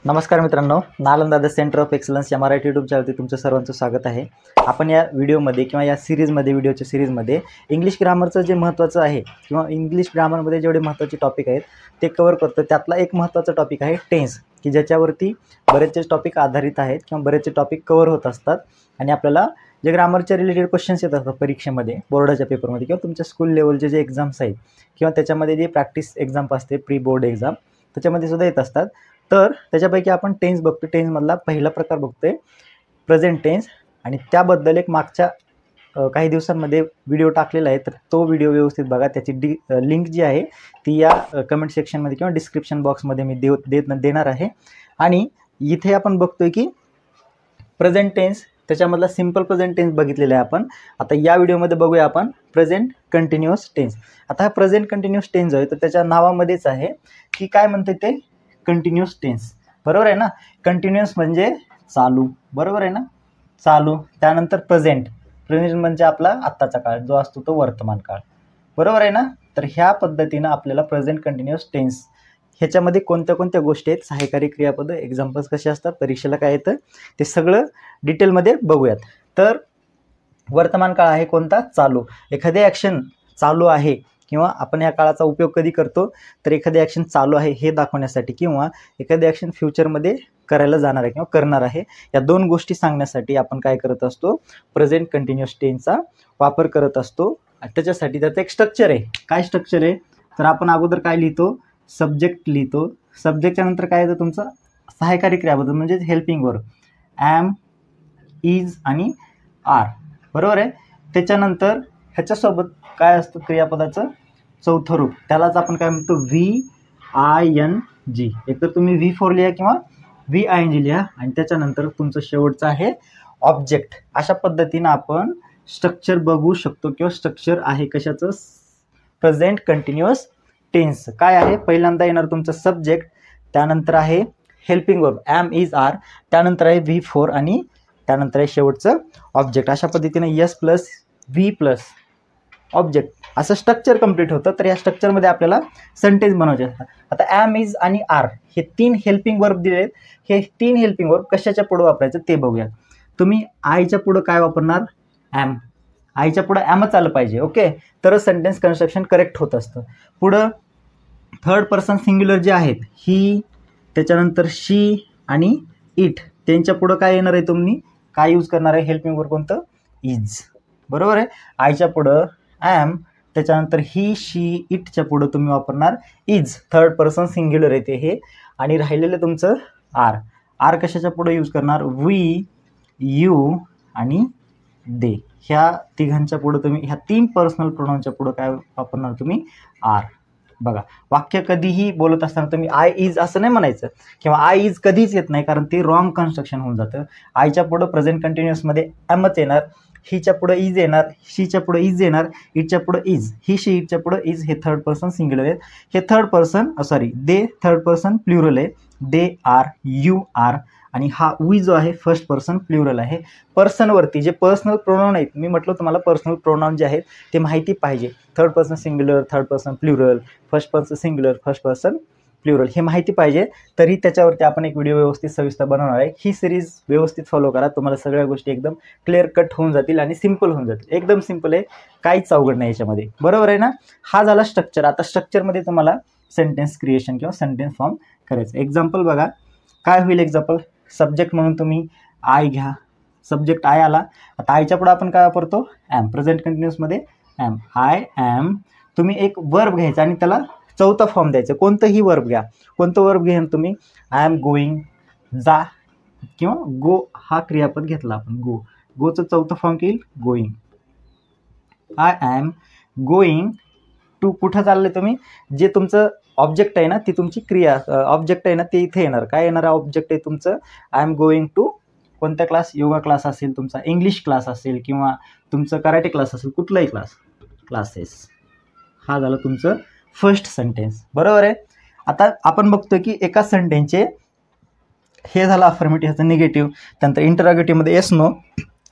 नमस्कार मित्रांनो, Nalanda the centre of excellence या मराठी यूट्यूब चॅनलवरती तुमचं सर्वांचं स्वागत आहे। आपण या व्हिडिओमध्ये किंवा या सीरीजमध्ये व्हिडिओच्या सीरीजमध्ये इंग्लिश ग्रामरचं जे महत्त्वाचं आहे किंवा इंग्लिश ग्रामरमध्ये जेवढे महत्त्वाचे टॉपिक आहेत ते कव्हर करतो। त्यातला एक महत्त्वाचा टॉपिक आहे टेन्स, की ज्याच्यावरती बरेचसे टॉपिक आधारित आहेत किंवा बरेचसे टॉपिक कव्हर होत असतात आणि आपल्याला जे ग्रामरच्या रिलेटेड क्वेश्चन्स येत असतात परीक्षेमध्ये, बोर्डाच्या पेपरमध्ये किंवा तुमच्या स्कूल लेवलचे जे एक्झाम्स आहेत किंवा त्याच्यामध्ये जे प्रॅक्टिस एक्झाम असते, प्री बोर्ड एक्झाम, त्याच्यामध्ये सुद्धा येत असतात। तर त्याच्यापैकी आपण टेन्स बघतो। टेन्समधला पहिला प्रकार बघतोय प्रेझेंट टेन्स, आणि त्याबद्दल एक मागच्या काही दिवसांमध्ये व्हिडिओ टाकलेला आहे, तर तो व्हिडिओ व्यवस्थित बघा। त्याची लिंक जी आहे ती या कमेंट सेक्शनमध्ये किंवा डिस्क्रिप्शन बॉक्समध्ये मी देणार आहे। आणि इथे आपण बघतोय की प्रेझेंट टेन्स, त्याच्यामधला सिंपल प्रेझेंट टेन्स बघितलेला आहे आपण। आता या व्हिडिओमध्ये बघूया आपण प्रेझेंट कंटिन्युअस टेन्स। आता हा प्रेझेंट कंटिन्युअस टेन्स जो आहे तर त्याच्या नावामध्येच आहे की काय म्हणते ते कंटिन्युअस टेन्स, बरोबर आहे ना। कंटिन्युअस म्हणजे चालू, बरोबर आहे ना, चालू। त्यानंतर प्रेझेंट, प्रेझेंट म्हणजे आपला आत्ताचा काळ जो असतो तो वर्तमान काळ, बरोबर आहे ना। तर ह्या पद्धतीनं आपल्याला प्रेझेंट कंटिन्युअस टेन्स ह्याच्यामध्ये कोणत्या कोणत्या गोष्टी आहेत, सहाय्यकारी क्रियापद, एक्झाम्पल्स कसे असतात, परीक्षेला काय येतं ते सगळं डिटेलमध्ये बघूयात। तर वर्तमान काळ आहे कोणता, चालू। एखादी ॲक्शन चालू आहे किंवा आपण या काळाचा उपयोग कधी करतो तर एखादी ॲक्शन चालू आहे हे दाखवण्यासाठी किंवा एखादी ॲक्शन फ्युचरमध्ये करायला जाणार आहे किंवा करणार आहे, या दोन गोष्टी सांगण्यासाठी आपण काय करत असतो, प्रेझेंट कंटिन्युअस टेन्सचा वापर करत असतो। त्याच्यासाठी त्याचं एक स्ट्रक्चर आहे। काय स्ट्रक्चर आहे तर आपण अगोदर काय लिहितो, सब्जेक्ट लिहितो। सब्जेक्टच्या नंतर काय येतं तुमचं सहाय्यकारी क्रियापद म्हणजेच हेल्पिंग वर्ब, ॲम, इज आणि आर, बरोबर आहे। त्याच्यानंतर ह्याच्यासोबत काय असतं क्रियापदाचं चौथं रूप, त्यालाच आपण काय म्हणतो VING। एकतर तुम्ही V4 लिहा किंवा VING लिहा आणि त्याच्यानंतर तुमचं शेवटचं आहे ऑब्जेक्ट। अशा पद्धतीनं आपण स्ट्रक्चर बघू शकतो किंवा स्ट्रक्चर आहे कशाचं, प्रेझेंट कंटिन्युअस टेन्स। काय आहे, पहिल्यांदा येणार तुमचं सब्जेक्ट, त्यानंतर आहे helping verb am, is, are, त्यानंतर आहे V4 आणि त्यानंतर आहे शेवटचं ऑब्जेक्ट। अशा पद्धतीनं S + V + ऑब्जेक्ट असं स्ट्रक्चर कंप्लीट होतं। तर या स्ट्रक्चरमध्ये आपल्याला सेंटेन्स बनवायचे असतात। आता ॲम, इज आणि आर हे तीन हेल्पिंग वर्ब दिले आहेत। हे तीन हेल्पिंग वर्ब कशाच्या पुढं वापरायचं ते बघूया। तुम्ही आयच्या पुढं काय वापरणार, ॲम। आयच्या पुढं ॲमच आलं पाहिजे, ओके, तरच सेंटेन्स कन्स्ट्रक्शन करेक्ट होत असतं। पुढं थर्ड पर्सन सिंग्युलर जे आहेत ही, त्याच्यानंतर शी आणि इट, त्यांच्या पुढं काय येणार आहे, तुम्ही काय यूज करणार आहे हेल्पिंग वर्ब कोणतं, इज, बरोबर आहे। आयच्या पुढं ॲम, त्याच्यानंतर ही, शी, इटच्या पुढं तुम्ही वापरणार इज, थर्ड पर्सन सिंग्युलर येते हे, आणि राहिलेलं तुमचं आर। आर कशाच्या पुढं यूज करणार, वी, यू आणि दे, ह्या तिघांच्या पुढं तुम्ही, ह्या तीन पर्सनल प्रोनाउनच्या पुढं काय वापरणार तुम्ही, आर। बघा, वाक्य कधीही बोलत असताना तुम्ही आय इज असं नाही म्हणायचं किंवा आय इज कधीच येत नाही, कारण ते रॉंग कन्स्ट्रक्शन होऊन जातं। आयच्या पुढं प्रेझेंट कंटिन्युअसमध्ये ॲमच येणार, हीच्या पुढं इज येणार, शीच्या पुढं इज येणार, इटच्या पुढं इज, ही, शी, इटच्या पुढं इज, हे थर्ड पर्सन सिंग्युलर आहे। हे third person they third person plural आहे, दे आर, यू आर, आणि हा वी जो आहे फर्स्ट पर्सन प्लुरल आहे। पर्सनवरती जे पर्सनल प्रोनाउन आहेत, मी म्हटलं तुम्हाला पर्सनल प्रोनाउन जे आहेत ते माहिती पाहिजे। Third person singular, third person plural, first person singular, first person plural, हे माहिती पाहिजे। तरी त्याच्यावरती आपण एक व्हिडिओ व्यवस्थित सविस्तर बनवणार आहे। ही सिरीज व्यवस्थित फॉलो करा, तुम्हाला सगळ्या गोष्टी एकदम क्लिअर कट होऊन जातील आणि सिंपल होऊन जातील। एकदम सिंपल आहे, काहीच अवघड नाही याच्यामध्ये, बरोबर आहे ना। हा झाला स्ट्रक्चर। आता स्ट्रक्चरमध्ये तुम्हाला सेंटेन्स क्रिएशन किंवा सेंटेन्स फॉर्म करायचं। एक्झाम्पल बघा, काय होईल एक्झाम्पल, सब्जेक्ट म्हणून तुम्ही आय घ्या, सब्जेक्ट आय आला। आता आयच्या पुढे आपण काय वापरतो, ॲम, प्रेझेंट कंटिन्युअसमध्ये ॲम, आय ॲम। तुम्ही एक वर्ब घ्यायचा आणि त्याला चौथा फॉर्म द्यायचं, कोणतंही वर्ब घ्या। कोणतं वर्ब घ्या तुम्ही, आय एम गोईंग, जा किंवा गो हा क्रियापद घेतला आपण, गो, गोचं चौथं फॉर्म येईल going. I am going to, कुठं चालले तुम्ही, जे तुमचं ऑब्जेक्ट आहे ना ती तुमची क्रिया, ऑब्जेक्ट आहे ना ते इथे येणार, काय येणार ऑब्जेक्ट आहे तुमचं, आय एम गोईंग टू कोणता क्लास, योगा क्लास असेल तुमचा, इंग्लिश क्लास असेल किंवा तुमचं कराटे क्लास असेल, कुठलाही क्लासेस, हा झालं तुमचं फर्स्ट सेंटेन्स, बरोबर आहे। आता आपण बघतो की एका सेंटेन्सचे हे झालं अफर्मेटिव्ह, ह्याचं निगेटिव्ह, त्यानंतर इंटरॉगेटिव्हमध्ये येस नो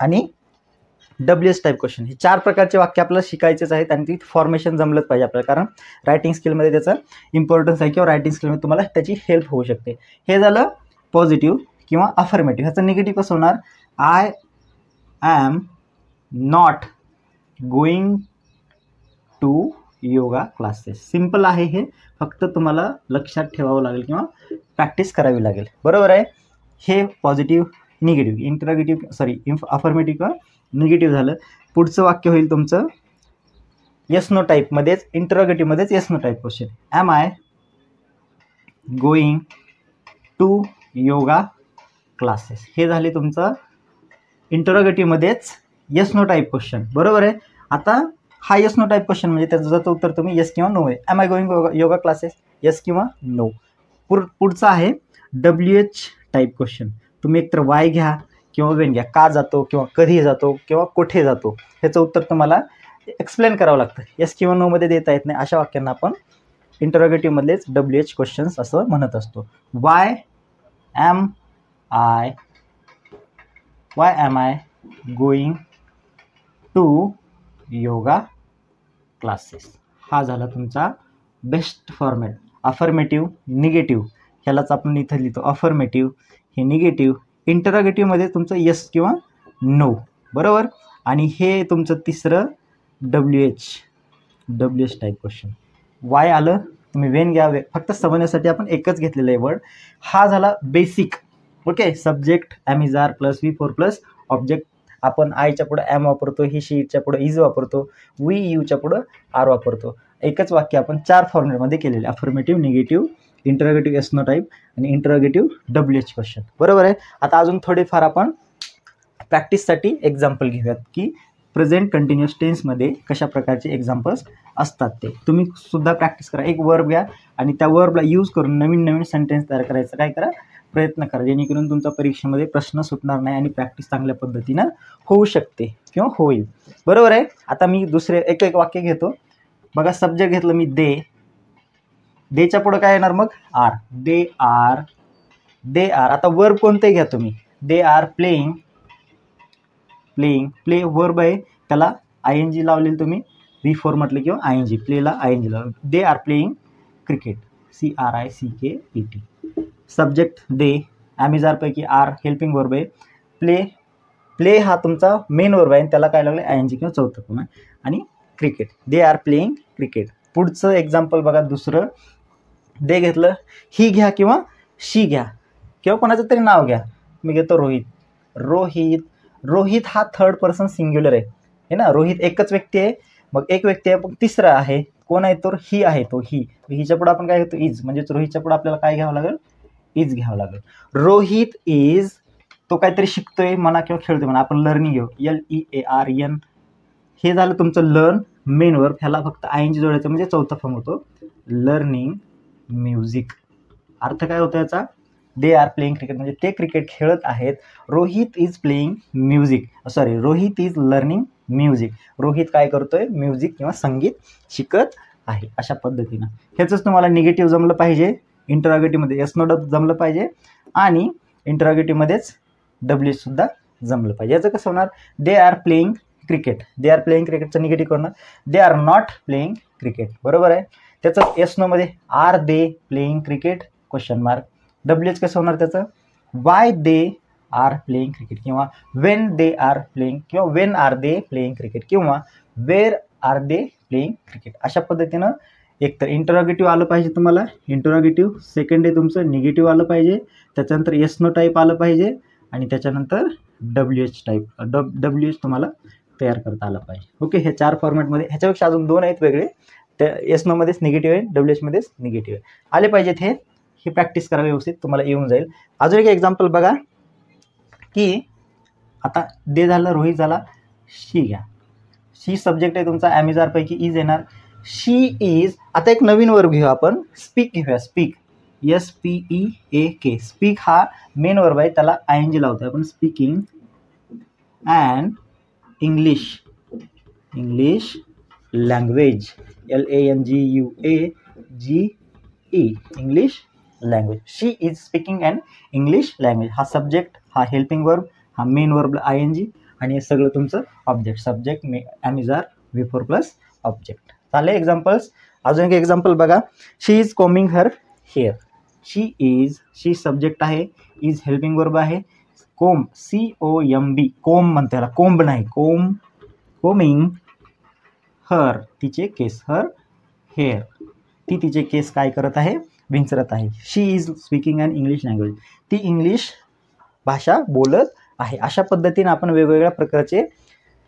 आणि WS टाईप क्वेश्चन, हे चार प्रकारचे वाक्य आपल्याला शिकायचेच आहेत आणि ती फॉर्मेशन जमलंच पाहिजे आपल्याला, कारण रायटिंग स्किलमध्ये त्याचा इम्पॉर्टन्स आहे किंवा रायटिंग स्किलमध्ये तुम्हाला त्याची हेल्प होऊ शकते। हे झालं पॉझिटिव्ह किंवा अफर्मेटिव्ह. ह्याचं निगेटिव्ह कसं होणार? I am not going to yoga classes. Simple आहे हे, फक्त तुम्हाला लक्षात ठेवावं लागेल किंवा प्रॅक्टिस करावी लागेल. बरोबर आहे. हे पॉझिटिव्ह निगेटिव्ह अफर्मेटिव्ह किंवा निगेटिव्ह झालं. पुढचं वाक्य होईल तुमचं येस नो टाईपमध्येच, इंटरोगेटिव्हमध्येच yes no type question. Am I going to yoga classes. हे झाले तुमचं इंटरोगेटिव्हमध्येच येस नो टाईप क्वेश्चन. बरोबर आहे. आता हा येस नो टाईप क्वेश्चन म्हणजे त्याचं उत्तर तुम्ही येस किंवा नो आहे. Am I going yoga classes, yes किंवा नो. पुढचा आहे WH टाईप क्वेश्चन. तुम्ही एकतर वाय घ्या किंवा वेन घ्या. का जातो किंवा कधी जातो किंवा कुठे जातो, ह्याचं उत्तर तुम्हाला एक्सप्लेन करावं लागतं. येस किंवा नोमध्ये देता येत नाही. अशा वाक्यांना आपण इंटरोगेटिव्हमधलेच WH क्वेश्चन्स असं म्हणत असतो. Why am I going to yoga classes. हा झाला तुमचा बेस्ट फॉर्मॅट. अफर्मेटिव्ह निगेटिव्ह ह्यालाच आपण इथं लिहितो अफर्मेटिव्ह, हे निगेटिव्ह. इंटरोगेटिव्हमध्ये तुमचं येस किंवा नो. बरोबर. आणि हे तुमचं तिसरं WH टाईप क्वेश्चन. वाय आलं, तुम्ही वेन घ्या. फक्त समजण्यासाठी आपण एकच घेतलेलं आहे वर्ड. हा झाला basic. Okay. Subject am is are plus V4 plus object. आपण आयच्या पुढं ॲम वापरतो, ही शीच्या पुढं इज वापरतो, वी यूच्या पुढं आर वापरतो. एकच वाक्य आपण 4 फॉर्मॅटमध्ये केलेले. Affirmative, negative, interrogative yes no type आणि इंटरोगेटिव्ह WH क्वेश्चन. बरोबर आहे. आता अजून थोडेफार आपण प्रॅक्टिससाठी एक्झाम्पल घेऊयात की प्रेझेंट कंटिन्युअस टेन्समध्ये कशा प्रकारचे एक्झाम्पल्स असतात ते तुम्ही सुद्धा प्रॅक्टिस करा. एक वर्ब घ्या आणि त्या वर्बला यूज करून नवीन सेंटेन्स तयार करायचं काय करा, प्रयत्न करा, जेणेकरून तुमच्या परीक्षेमध्ये प्रश्न सुटणार नाही आणि प्रॅक्टिस चांगल्या पद्धतीनं होऊ शकते किंवा होईल. बरोबर आहे. आता मी दुसरे एक वाक्य घेतो. बघा, सब्जेक्ट घेतलं मी देच्या पुढं काय येणार मग? आर. They are. आता वर्ब कोणते घ्या तुम्ही. दे आर प्लेइंग. प्ले वर्ब आहे, त्याला ING लावलेली तुम्ही. V4 म्हटलं किंवा ING, प्लेला ING लावलं. They are playing cricket, CRICKET. Subject they, am is are पैकी आर हेल्पिंग वर्ब आहे. प्ले हा तुमचा मेन वर्ब आहे, त्याला काय लागलं ING किंवा चौथं फॉर्म आहे. आणि cricket, they are playing cricket. पुढचं एक्झाम्पल बघा दुसरं. दे घेतलं, ही घ्या किंवा शी घ्या किंवा कोणाचं तरी नाव घ्या. मी घेतो रोहित हा थर्ड पर्सन सिंग्युलर आहे ना. रोहित एकच व्यक्ती आहे. मग एक व्यक्ती आहे, पण तिसरा आहे. कोण आहे? तर ही आहे. तो हिच्या पुढे आपण काय घेतो? इज. म्हणजेच रोहितच्या पुढे आपल्याला काय घ्यावं लागेल? इज घ्यावं लागेल. रोहित इज, तो काहीतरी शिकतोय म्हणा किंवा खेळतोय म्हणा. आपण लर्निंग घेऊ, LEARN. हे झालं तुमचं लर्न मेन वर्ब. ह्याला फक्त ING जोडायचं म्हणजे चौथा फॉर्म होतो लर्निंग म्युझिक. अर्थ काय होतो याचा? दे आर प्लेइंग क्रिकेट म्हणजे ते क्रिकेट खेळत आहेत. Rohit is playing music, Rohit is learning music. Rohit काय करतोय? म्युझिक किंवा संगीत शिकत आहे. अशा पद्धतीनं ह्याचंच तुम्हाला निगेटिव्ह जमलं पाहिजे, इंटरोगेटिव्हमध्ये येस नो जमलं पाहिजे आणि इंटरोगेटिव्हमध्येच WH सुद्धा जमलं पाहिजे. याचं कसं होणार? They are playing cricket. They are playing क्रिकेटचं निगेटिव्ह करणार they are not playing cricket. बरोबर आहे. त्याचं येस नोमध्ये are they playing cricket question mark. WH कसं होणार त्याचं? Why they are playing cricket किंवा वेन दे आर प्लेइंग किंवा when are they playing cricket किंवा where are they playing cricket. अशा पद्धतीनं एकतर इंटरोगेटिव्ह आलं पाहिजे तुम्हाला, इंटरोगेटिव्ह. सेकंड आहे तुमचं निगेटिव्ह आलं पाहिजे. त्याच्यानंतर येस नो टाईप आलं पाहिजे आणि त्याच्यानंतर WH टाईप WH तुम्हाला तयार करता आलं पाहिजे. ओके. हे 4 फॉर्मॅटमध्ये. ह्याच्यापेक्षा अजून 2 आहेत वेगळे. त्या येस नोमध्येच निगेटिव्ह आहे, WHमध्येच निगेटिव्ह आहे. आले पाहिजेत हे प्रॅक्टिस करा व्यवस्थित, तुम्हाला येऊन जाईल. अजून एक एक्झाम्पल बघा की आता दे झालं, रोहित झाला, शी घ्या. शी सब्जेक्ट आहे तुमचा, ॲम इज आर पैकी इज येणार. She is. आता एक नवीन वर्ब घेऊ आपण, स्पीक घेऊया. Speak, SPEAK. स्पीक हा मेन वर्ब आहे, त्याला ING लावतोय आपण. Speaking and English language, LANGUAGE, English language. She is speaking and English language. हा सब्जेक्ट, हा हेल्पिंग वर्ब, हा मेन वर्ब ING आणि हे सगळं तुमचं object. Subject am is are V4 plus object. चालेल एक्झाम्पल्स. अजून एक एक्झाम्पल बघा. She is combing her hair. She subject आहे, इज हेल्पिंग वर्ब आहे, कोम COMB कोम म्हणते त्याला, कोंब नाही, कोमिंग हर तिचे केस, हर हेअर ती तिचे केस काय करत आहे, विंचरत आहे. She is speaking an English language ती इंग्लिश भाषा बोलत आहे. अशा पद्धतीने आपण वेगवेगळ्या प्रकारचे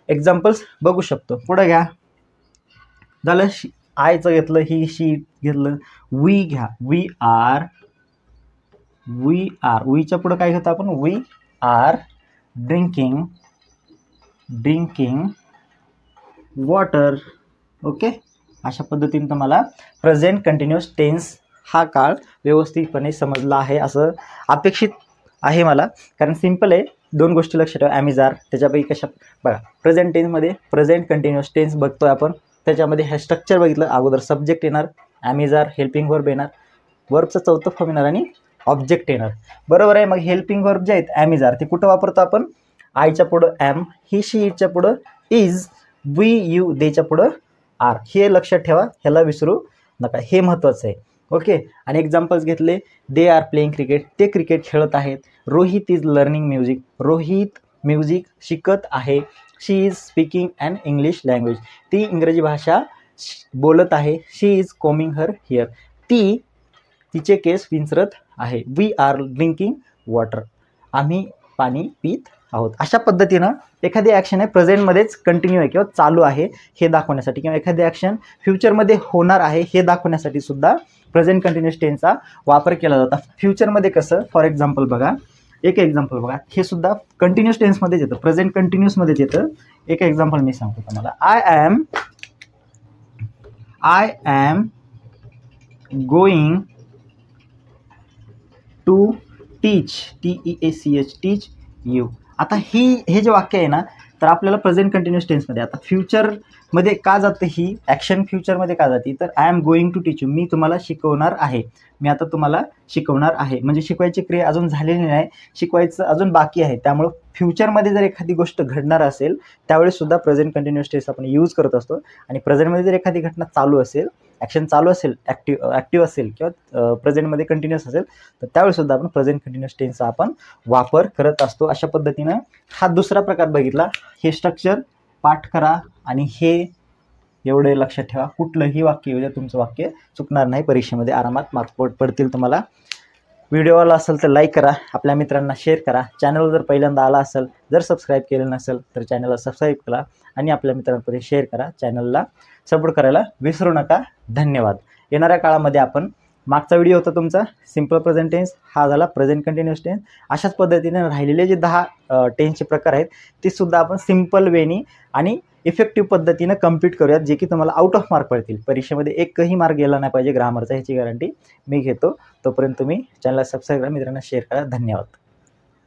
एक्झाम्पल्स बघू शकतो. पुढे घ्या, झालं आयचं घेतलं, ही शी घेतलं. वी घ्या, वी आर वीच्या पुढं काय घेतो आपण, we are drinking water. Okay, अशा पद्धतीने तुम्हाला प्रेझेंट कंटिन्युअस टेन्स हा काळ व्यवस्थितपणे समजला आहे असं अपेक्षित आहे मला, कारण सिम्पल आहे. दोन गोष्टी लक्षात ठेवा, ॲमिजार त्याच्यापैकी कशा बघा, प्रेझेंट टेन्समध्ये प्रेझेंट कंटिन्युअस टेन्स बघतोय आपण, त्याच्यामध्ये हे स्ट्रक्चर बघितलं. अगोदर सब्जेक्ट येणार, ॲमिजार हेल्पिंग वर्ब येणार, वर्बचं चौथं फॉर्म येणार आणि ऑब्जेक्ट येणार. बरोबर आहे. मग हेल्पिंग वर्ब जे आहेत ॲमिजार ते कुठं वापरतो आपण, आयच्या पुढं ॲम, ही शी इटच्या पुढं इज, वी यू देच्या पुढं आर. हे लक्षात ठेवा, ह्याला विसरू नका, हे महत्त्वाचं आहे. ओके, आणि एक्झाम्पल्स घेतले, दे आर प्लेइंग क्रिकेट ते क्रिकेट खेळत आहेत. Rohit is learning music Rohit music शिकत आहे. She is speaking an English language ती इंग्रजी भाषा बोलत आहे. She is combing her hair ती तिचे केस विंचरत आहे. वी आर ड्रिंकिंग वॉटर आम्ही पाणी पित आहोत. अशा पद्धतीनं एखादी ॲक्शन आहे प्रेझेंटमध्येच कंटिन्यू आहे किंवा चालू आहे हे दाखवण्यासाठी, किंवा एखादी ॲक्शन फ्युचरमध्ये होणार आहे हे दाखवण्यासाठी सुद्धा प्रेझेंट कंटिन्युअस टेन्सचा वापर केला जातो. फ्युचरमध्ये कसं, फॉर एक्झाम्पल बघा, एक एक्झाम्पल बघा, हे सुद्धा कंटिन्युअस टेन्समध्येच येतं, प्रेझेंट कंटिन्युअसमध्येच येतं. एक एक्झाम्पल मी सांगतो तुम्हाला, I am going to teach TEACH teach you. आता हे जे वाक्य आहे ना, तर आपल्याला प्रेझेंट कंटिन्युअस टेन्समध्ये, आता फ्युचरमध्ये का जातं ही ॲक्शन, फ्युचरमध्ये का जाते, तर I am going to teach you मी तुम्हाला शिकवणार आहे, मी आता तुम्हाला शिकवणार आहे. म्हणजे शिकवायची क्रिया अजून झालेली नाही, शिकवायचं अजून बाकी आहे. त्यामुळं फ्युचरमध्ये जर एखादी गोष्ट घडणार असेल त्यावेळेस सुद्धा प्रेझेंट कंटिन्युअस टेन्स आपण यूज करत असतो. आणि प्रेझेंटमध्ये जर एखादी घटना चालू असेल, ॲक्शन चालू असेल, ॲक्टिव्ह असेल किंवा प्रेझेंटमध्ये कंटिन्युअस असेल, तर त्यावेळेस सुद्धा आपण प्रेझेंट कंटिन्युअस टेन्सचा आपण वापर करत असतो. अशा पद्धतीनं हा दुसरा प्रकार बघितला. हे स्ट्रक्चर पाठ करा आणि हे एवढे लक्षात ठेवा, कुठलंही वाक्य येऊ द्या तुमचं वाक्य चुकणार नाही, परीक्षेमध्ये आरामात मार्क पडतील तुम्हाला. व्हिडिओ आला असेल तर लाईक करा, आपल्या मित्रांना शेअर करा. चॅनलवर जर पहिल्यांदा आला असेल, जर सबस्क्राईब केलं नसेल तर चॅनलला सबस्क्राईब करा आणि आपल्या मित्रांपर्यंत शेअर करा. चॅनलला सपोर्ट करायला विसरू नका. धन्यवाद. येणाऱ्या काळामध्ये आपण, मागचा व्हिडिओ होता तुमचा सिम्पल प्रेझेंट टेन्स, हा झाला प्रेझेंट कंटिन्युअस टेन्स. अशाच पद्धतीने राहिलेले जे 10 टेन्सचे प्रकार आहेत ते सुद्धा आपण सिम्पल वेनी आणि इफेक्टिव्ह पद्धतीनं कम्प्लीट करूयात, जे की तुम्हाला आउट ऑफ मार्क पडतील. परीक्षेमध्ये एकही मार्क गेला नाही पाहिजे ग्रामरचा, ह्याची गॅरंटी मी घेतो. तोपर्यंत तुम्ही चॅनलला सबस्क्राईब करा, मित्रांना शेअर करा. धन्यवाद.